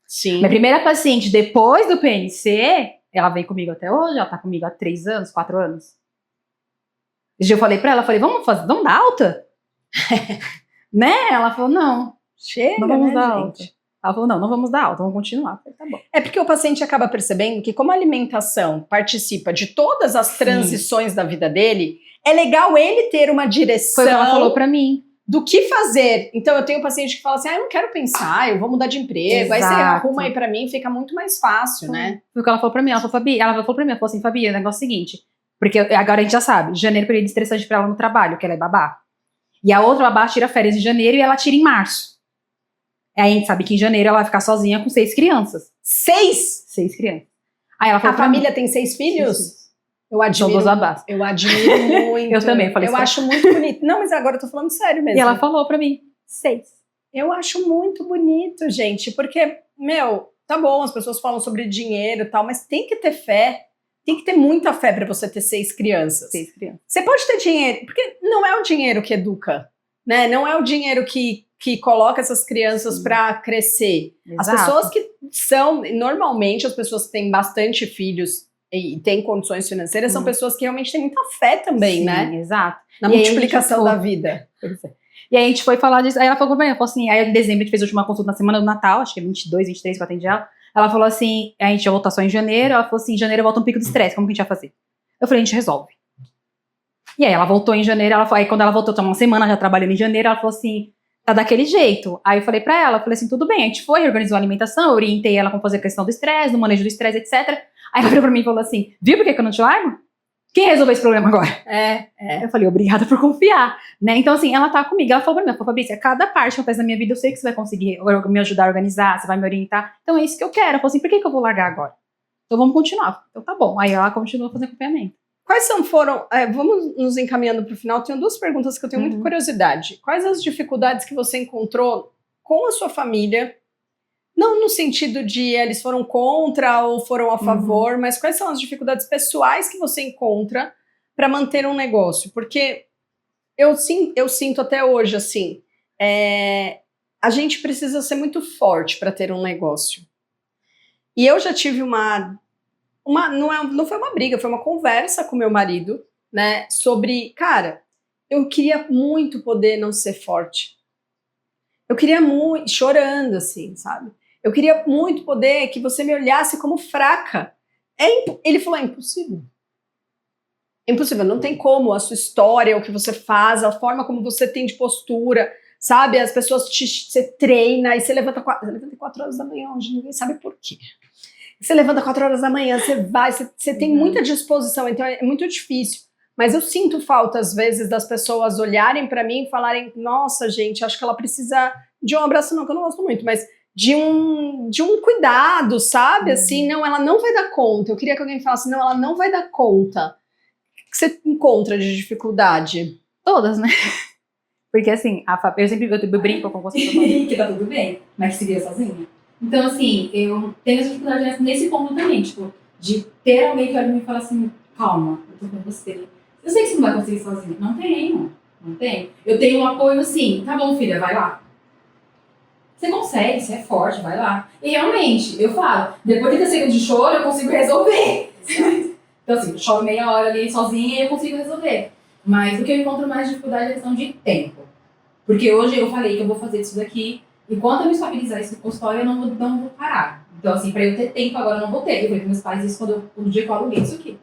Sim. Minha primeira paciente, depois do PNC, ela vem comigo até hoje, ela tá comigo há 3 anos, 4 anos. Esse dia eu falei pra ela, vamos dar alta? Né? Ela falou, não. Chega, não vamos né, dar gente? alta. Ela falou, não vamos dar alta, vamos continuar. Eu falei, tá bom. É porque o paciente acaba percebendo que como a alimentação participa de todas as transições da vida dele, é legal ele ter uma direção. Foi o que ela falou pra mim. Do que fazer. Então eu tenho um paciente que fala assim, eu não quero pensar, eu vou mudar de emprego. Aí você arruma aí pra mim, fica muito mais fácil, né? Foi o que ela falou pra mim. Ela falou pra mim, ela falou assim, Fabi, o negócio é o seguinte, Porque agora a gente já sabe, janeiro é um período estressante pra ela no trabalho, que ela é babá. E a outra babá tira férias em janeiro e ela tira em março. Aí a gente sabe que em janeiro ela vai ficar sozinha com 6 crianças. 6? 6 crianças. Aí ela falou A pra família mim, tem 6 filhos? 6 filhos. Eu São admiro. 2 babás. Eu admiro muito. Eu também falei Eu isso. acho muito bonito. Não, mas agora eu tô falando sério mesmo. E ela falou pra mim, 6. Eu acho muito bonito, gente, porque, meu, tá bom, as pessoas falam sobre dinheiro e tal, mas tem que ter fé. Tem que ter muita fé pra você ter 6 crianças. 6 crianças. Você pode ter dinheiro, porque não é o dinheiro que educa, né? Não é o dinheiro que coloca essas crianças pra crescer. As Exato. pessoas que são, normalmente, as pessoas que têm bastante filhos e têm condições financeiras são pessoas que realmente têm muita fé também, Sim, né? Exato. Na E aí a gente multiplicação foi- da vida. Pois é. E aí a gente foi falar disso, aí ela falou pra mim, ela falou assim, aí em dezembro a gente fez a última consulta na semana do Natal, acho que é 22, 23 que eu atendi ela. Ela falou assim, a gente ia voltar só em janeiro, ela falou assim, em janeiro volta um pico de estresse, como que a gente vai fazer? Eu falei, a gente resolve. E aí ela voltou em janeiro, aí quando ela voltou, uma semana já trabalhando em janeiro, ela falou assim, tá daquele jeito. Aí eu falei pra ela, eu falei assim, tudo bem, a gente foi, organizou a alimentação, eu orientei ela como fazer a questão do estresse, do manejo do estresse, etc. Aí ela virou pra mim e falou assim, viu por que eu não te largo? Quem resolveu esse problema agora? Eu falei, obrigada por confiar, né? Então, assim, ela tá comigo. Ela falou pra mim, ela falou, Fabrícia, cada parte que eu faço na minha vida, eu sei que você vai conseguir me ajudar a organizar, você vai me orientar. Então, é isso que eu quero. Ela falou assim, por que eu vou largar agora? Então, vamos continuar. Então, tá bom. Aí ela continua fazendo acompanhamento. Quais foram, vamos nos encaminhando para o final, tenho 2 perguntas que eu tenho muita curiosidade. Quais as dificuldades que você encontrou com a sua família? Não no sentido de eles foram contra ou foram a favor, mas quais são as dificuldades pessoais que você encontra para manter um negócio? Porque eu sinto até hoje, assim, a gente precisa ser muito forte para ter um negócio. E eu já tive não foi uma briga, foi uma conversa com meu marido, né, sobre, cara, eu queria muito poder não ser forte. Eu queria muito, chorando assim, sabe? Eu queria muito poder que você me olhasse como fraca. Ele falou, é impossível. É impossível, não tem como, a sua história, o que você faz, a forma como você tem de postura, sabe? As pessoas você treina, e você levanta 4 horas da manhã hoje, ninguém sabe por quê. Você levanta 4 horas da manhã, você vai, você tem muita disposição, então é muito difícil. Mas eu sinto falta, às vezes, das pessoas olharem pra mim e falarem, nossa, gente, acho que ela precisa de um abraço, não, que eu não gosto muito, mas de um cuidado, sabe? Assim, não, ela não vai dar conta. Eu queria que alguém falasse, não, ela não vai dar conta. O que você encontra de dificuldade? Todas, né? Porque assim, eu sempre brinco com você. Que tá tudo bem, mas que se vira sozinha. Então, assim, eu tenho essa dificuldade nesse ponto também, tipo, de ter alguém que olha e fala assim, calma, eu tô com você. Eu sei que você não vai conseguir sozinha. Não tenho. Eu tenho um apoio assim, tá bom, filha, vai lá. Você consegue, você é forte, vai lá. E realmente, eu falo, depois de ter segundos de choro, eu consigo resolver. Então, assim, eu choro meia hora ali sozinha e eu consigo resolver. Mas o que eu encontro mais dificuldade é a questão de tempo. Porque hoje eu falei que eu vou fazer isso daqui, enquanto eu me estabilizar esse consultório, eu não vou parar. Então, assim, pra eu ter tempo agora, eu não vou ter. Eu falei com meus pais isso no dia que eu aluguei isso aqui.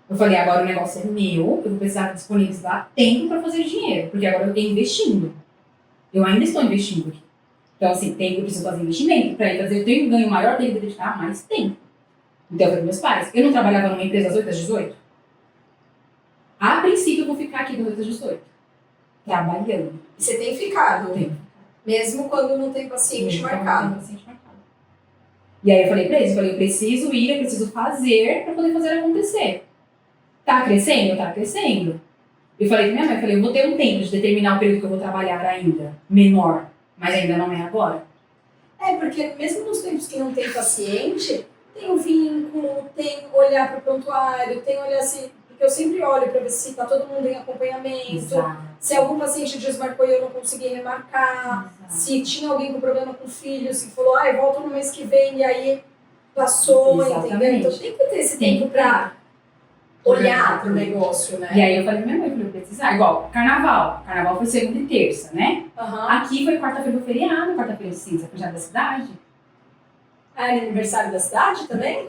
Eu falei, agora o negócio é meu, eu vou precisar disponibilizar tempo pra fazer dinheiro. Porque agora eu estou investindo. Eu ainda estou investindo aqui. Então, assim, eu preciso fazer investimento. Para fazer eu tenho um ganho maior, tenho que dedicar mais tempo. Então, eu falei com meus pais. Eu não trabalhava numa empresa das 8 às 18? A princípio, eu vou ficar aqui das 8 às 18. Trabalhando. E você tem ficado? Tenho. Mesmo quando não tem paciente marcado. E aí eu falei pra eles, eu preciso ir, eu preciso fazer para poder fazer acontecer. Tá crescendo? Tá crescendo. Eu falei pra minha mãe, eu vou ter um tempo de determinar o período que eu vou trabalhar ainda, menor, mas ainda não é agora. Porque mesmo nos tempos que não tem paciente, tem o vínculo, tem olhar para o prontuário, tem olhar se... Porque eu sempre olho para ver se tá todo mundo em acompanhamento. Exato. Se algum paciente desmarcou e eu não consegui remarcar. Exato. Se tinha alguém com problema com filhos e falou, volta no mês que vem, e aí passou, Exatamente. entendeu? Então tem que ter esse tempo para olhar para o negócio, né? E aí eu falei pra minha mãe, eu precisar. Igual, carnaval. Carnaval foi segunda e terça, né? Aqui foi quarta-feira do feriado, quarta-feira cinza, foi já da cidade. Era aniversário da cidade também?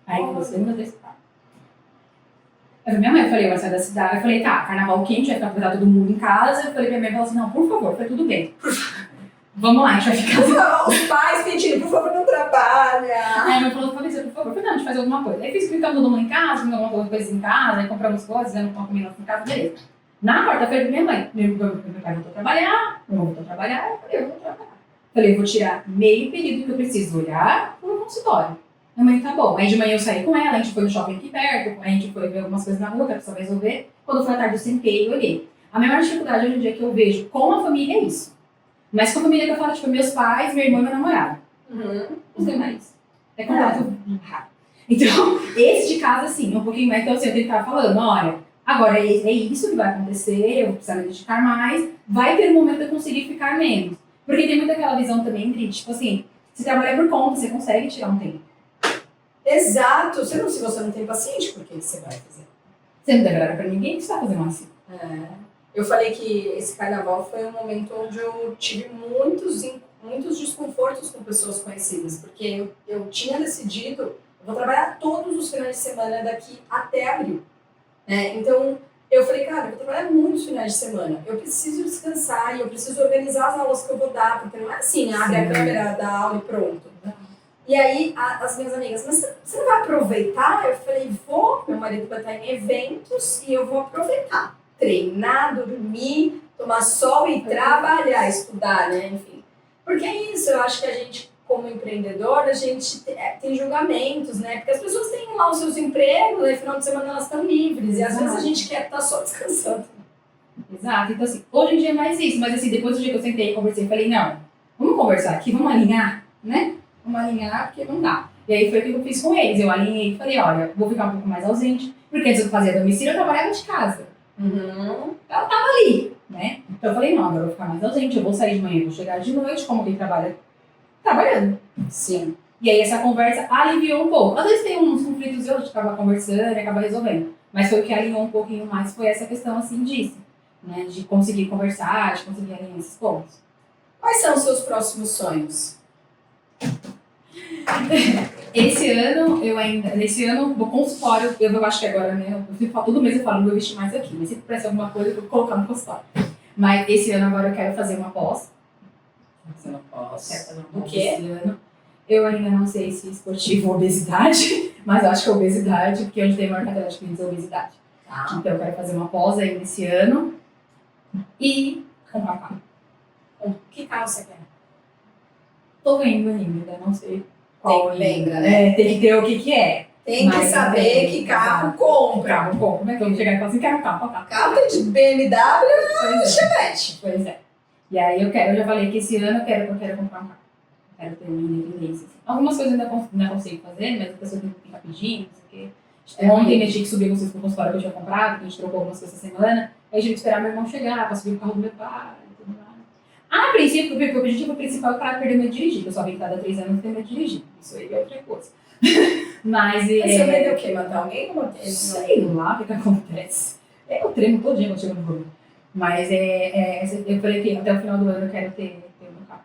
Aí foi segunda, terça, quarta. Eu falei, minha mãe, eu falei, vai sair da cidade. Eu falei, tá, carnaval quente, vai ficar pra todo mundo em casa. Eu falei pra minha mãe, ela falou assim, não, por favor, foi tudo bem. Vamos lá, a gente vai ficar. Os pais pedindo, por favor, não trabalha. Aí meu falou, Fabrício, por favor, Fernando, faz alguma coisa. Aí ficamos todo mundo em casa, fizemos alguma coisa em casa, aí compramos coisas, fizemos uma comida em casa, beleza. Na quarta-feira, minha mãe, meu pai voltou a trabalhar, meu irmão voltou a trabalhar, eu falei, eu vou trabalhar. Falei, eu vou tirar meio período que eu preciso olhar pro consultório. Minha mãe, tá bom. Aí de manhã eu saí com ela, a gente foi no shopping aqui perto, a gente foi ver algumas coisas na rua que a pessoa vai resolver. Quando foi à tarde eu sentei e olhei. A maior dificuldade hoje em dia que eu vejo com a família é isso. Mas com a família que eu falo, tipo, meus pais, meu irmão e meu namorado. Os demais. É contato raro. Então, esse de casa, assim, um pouquinho mais. Então, assim, eu tenho que estar falando, olha, agora é isso que vai acontecer, eu vou precisar me dedicar mais. Vai ter um momento que eu conseguir ficar menos. Porque tem muito aquela visão também, Ingrid, tipo assim, se trabalha por conta, você consegue tirar um tempo. Exato. Se você não tem paciente, por que você vai fazer? Você não deve agradar pra ninguém, que você tá fazendo assim. Eu falei que esse carnaval foi um momento onde eu tive muitos desconfortos com pessoas conhecidas, porque eu tinha decidido, eu vou trabalhar todos os finais de semana daqui até abril, né? Então, eu falei, cara, eu vou trabalhar muitos finais de semana, eu preciso descansar e eu preciso organizar as aulas que eu vou dar, porque não é assim, abre a câmera, dá aula e pronto. E aí, as minhas amigas, mas você não vai aproveitar? Eu falei, vou, meu marido vai estar em eventos e eu vou aproveitar. Treinar, dormir, tomar sol e trabalhar, estudar, né? Enfim. Porque é isso, eu acho que a gente, como empreendedor, a gente tem julgamentos, né? Porque as pessoas têm lá os seus empregos, aí no final de semana elas estão livres, e às vezes a gente quer estar só descansando. Exato. Então, assim, hoje em dia é mais isso, mas assim, depois do dia que eu sentei e conversei, eu falei, não, vamos conversar aqui, vamos alinhar, né? Vamos alinhar, porque não dá. E aí foi o que eu fiz com eles, eu alinhei e falei, olha, vou ficar um pouco mais ausente, porque antes eu fazia domicílio, eu trabalhava de casa. Ela tava ali, né? Então eu falei, não, agora eu vou ficar mais ausente, eu vou sair de manhã, vou chegar de noite, como quem trabalha trabalhando. Sim. E aí essa conversa aliviou um pouco. Às vezes tem uns conflitos, eu acaba conversando e acaba resolvendo. Mas foi o que alinhou um pouquinho mais, foi essa questão assim disso, né? De conseguir conversar, de conseguir alinhar esses pontos. Quais são os seus próximos sonhos? Nesse ano, o consultório, eu acho que agora, né? Eu fico, todo mês eu falo, vou investir mais aqui. Mas se aparecer alguma coisa, eu vou colocar no consultório. Mas esse ano agora eu quero fazer uma pós. Você não posso. Quero fazer uma O pós quê? esse ano. Eu ainda não sei se esportivo ou obesidade, mas eu acho que é obesidade, porque onde tem maior carteira de clientes é obesidade. Então eu quero fazer uma pós ainda esse ano e comprar um carro. Que carro você quer? Tô vendo ainda, não sei qual Lembra, ainda. né? Tem que ter o que é. Tem que Mas saber também, que carro exato. compra. Carro, bom, como é que eu vou chegar e falar assim, quero um carro, qual carro? Carro tem de BMW e Chevette. Pois é. E aí eu já falei que esse ano eu quero comprar um carro. Eu quero ter uma independência. Assim. Algumas coisas ainda consigo fazer, mas a pessoa tem que ficar pedindo, não sei o quê. Ontem eu tinha que subir vocês pro consultório que eu tinha comprado, que a gente trocou algumas coisas essa semana. Aí a gente esperar meu irmão chegar pra subir o carro do meu pai e tudo mais. A princípio, o objetivo principal é parar de perder medo de dirigir. Eu só vim cada 3 anos ter medo de dirigir. Isso aí é outra coisa. Mas Você medo o quê? Matar alguém ou matar ele? sei lá o que acontece. Eu tremo todo dia quando chego no voo. Mas eu falei que até o final do ano eu quero ter um carro.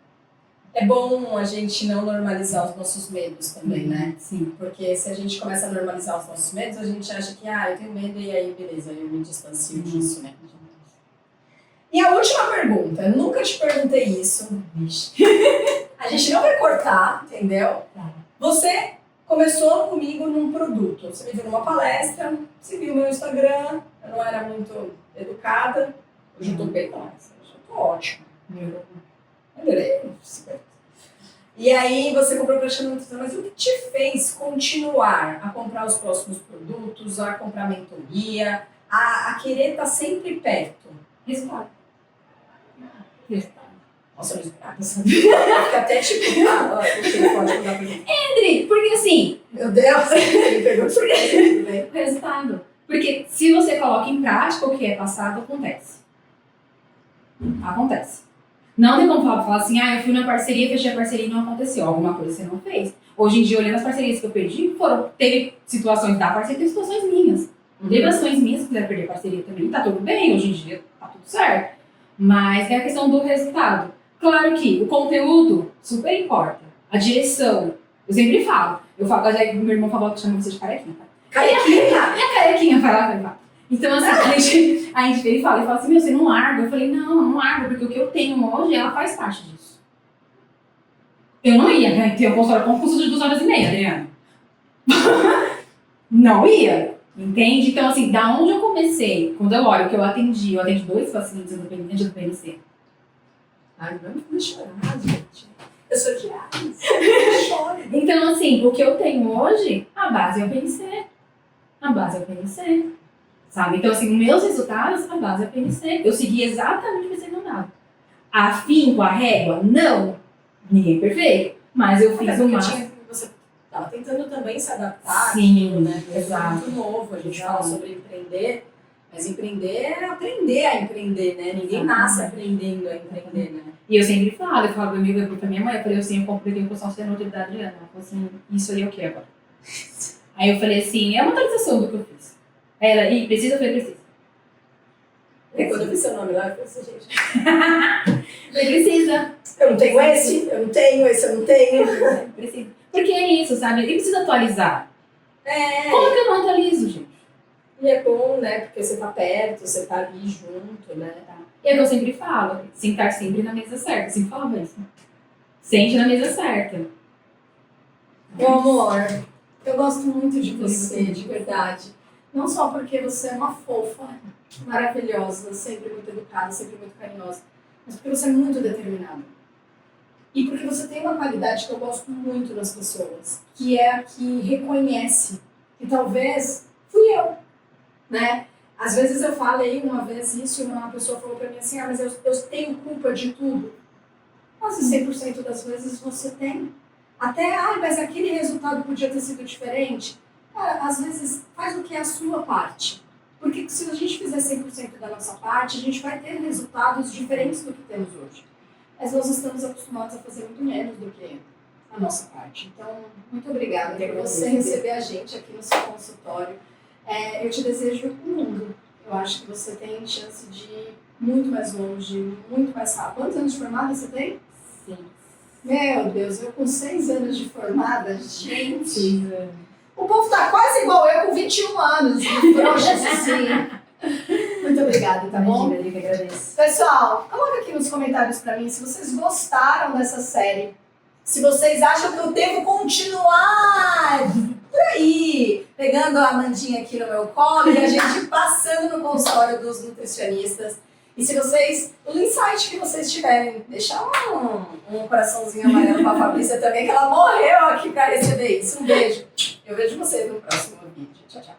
É bom a gente não normalizar os nossos medos também, né? Sim. Porque se a gente começa a normalizar os nossos medos, a gente acha que, eu tenho medo e aí, beleza, eu me distancio disso, né? E a última pergunta, eu nunca te perguntei isso. A gente não vai cortar, entendeu? Você começou comigo num produto. Você me viu numa palestra, você viu meu Instagram, eu não era muito educada. Hoje eu tô bem mais, hoje eu tô ótima. Adorei. E aí você comprou praticamente tudo, mas o que te fez continuar a comprar os próximos produtos, a comprar mentoria, a querer estar sempre perto? Resultado. Nossa, eu não esperava. Fica até tipo, o telefone pode mudar pra mim. André, porque assim, Meu Deus, ele pegou de surpresa. resultado. Porque se você coloca em prática o que é passado, acontece. Acontece. Não tem como falar assim, eu fui na parceria, fechei a parceria e não aconteceu. Alguma coisa você não fez. Hoje em dia, olhando as parcerias que eu perdi, teve situações da parceria, teve situações minhas. Teve ações minhas que quiseram perder a parceria também, tá tudo bem, hoje em dia tá tudo certo. Mas é a questão do resultado. Claro que o conteúdo super importa. A direção. Eu sempre falo. Meu irmão falou que chama você de carequinha. Carequinha? E a carequinha, vai lá. Então, assim, ele fala assim, você não larga? Eu falei, não largo, porque o que eu tenho hoje, ela faz parte disso. Eu não ia ter um consultório com custo de 2h30, Adriana. Não ia. Entende? Então, assim, da onde eu comecei? Quando eu olho que eu atendi 2 pacientes independentes do PNC. Ai, não me chorar, gente. Eu sou de Ares. Eu choro. Então, assim, o que eu tenho hoje, a base é o PNC. A base é o PNC. Sabe? Então, assim, meus resultados, a base é o PNC. Eu segui exatamente o que você não dava. Afinco a régua? Não. Ninguém é perfeito. Mas eu fiz o máximo. Você estava tentando também se adaptar. Sim, àquilo, né? exato. Muito novo. A gente Exato. fala sobre empreender, mas empreender é aprender a empreender, né? Ninguém nasce aprendendo a empreender, né? E eu sempre falo, eu falo pra minha mãe, eu falei assim, eu comprei o curso de nutrição da Adriana. Ela falou assim, isso aí é o que agora? Aí eu falei assim, é uma atualização do que eu fiz. Aí ela, e precisa? Eu falei, precisa. E quando eu vi seu nome lá, eu falei assim, gente, Falei, precisa. eu não tenho esse, eu não tenho, esse eu não tenho. Precisa. Porque é isso, sabe? E precisa atualizar. É, Como que eu não atualizo, gente? e é bom, né? Porque você tá perto, você tá ali junto, né? E é o que eu sempre falo, sentar sempre na mesa certa. Eu sempre falava isso. Sente na mesa certa. Meu amor, eu gosto muito de você, de verdade. Não só porque você é uma fofa, maravilhosa, sempre muito educada, sempre muito carinhosa, mas porque você é muito determinada. E porque você tem uma qualidade que eu gosto muito das pessoas, que é a que reconhece que talvez fui eu, né? Às vezes eu falei uma vez isso e uma pessoa falou pra mim assim, mas eu tenho culpa de tudo. Mas 100% das vezes você tem. Até, mas aquele resultado podia ter sido diferente. Cara, às vezes faz o que é a sua parte. Porque se a gente fizer 100% da nossa parte, a gente vai ter resultados diferentes do que temos hoje. Mas nós estamos acostumados a fazer muito menos do que a nossa parte. Então, muito obrigada por você receber a gente aqui no seu consultório. Eu te desejo o mundo. Eu acho que você tem chance de ir muito mais longe, muito mais rápido. Quantos anos de formada você tem? Sim. Meu Deus, eu com 6 anos de formada, gente. Sim. O povo tá quase igual eu com 21 anos. Frouxas assim. Muito obrigada, tá bom? Eu que agradeço. Pessoal, coloca aqui nos comentários pra mim se vocês gostaram dessa série. Se vocês acham que eu devo continuar por aí, pegando a Amandinha aqui no meu colo e a gente passando no consultório dos nutricionistas. E se vocês, o insight que vocês tiverem, deixar um coraçãozinho amarelo pra Fabrícia também, que ela morreu aqui pra receber isso. Um beijo. Eu vejo vocês no próximo vídeo. Tchau, tchau.